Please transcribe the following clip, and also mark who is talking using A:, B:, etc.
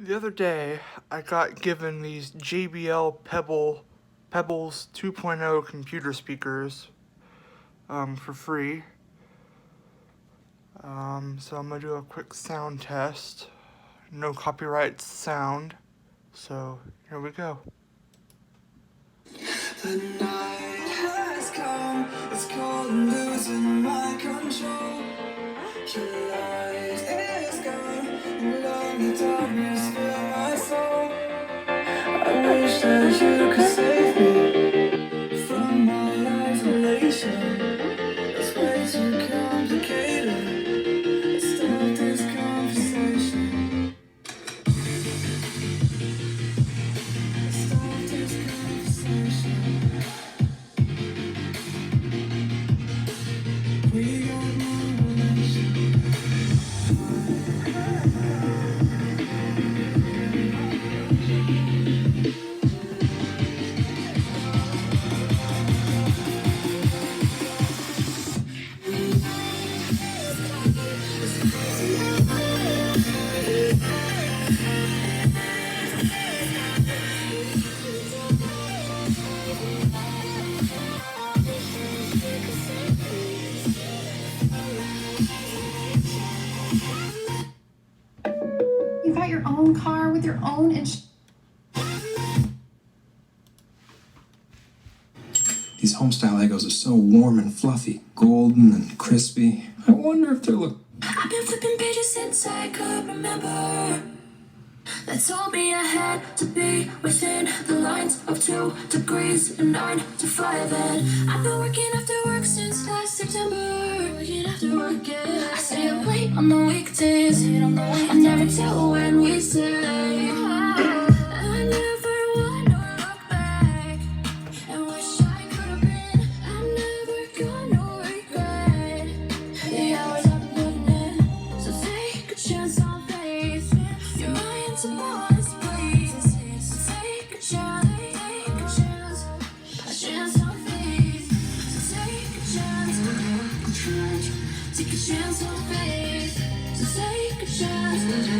A: The other day, I got given these JBL Pebbles 2.0 computer speakers for free. So I'm gonna do a quick sound test. No copyright sound. So here we go.
B: The night has come, it's cold and losing my control. Your light is gone, and lonely darkness fill my soul. I wish that you could save me from my isolation. It's way too complicated. Let's start this conversation. Let's start this conversation. We got no relation.
C: You got your own car with your own insurance.
D: These homestyle Legos are so warm and fluffy, golden and crispy. I wonder if they're
E: I've been flipping pages since I could remember. That told me I had to be within the lines of 2 degrees and 9 to 5. And I've been working after work since last September. Working after work, yeah. I stay up late on the weekdays. I never tell when we say. I never wanna look back and wish I could have been. I'm never gonna regret the hours I've been putting in. So take a chance on faith. Your mind's a modest place. So take a chance, a chance on faith. So take a chance, take a chance on faith. So take a chance.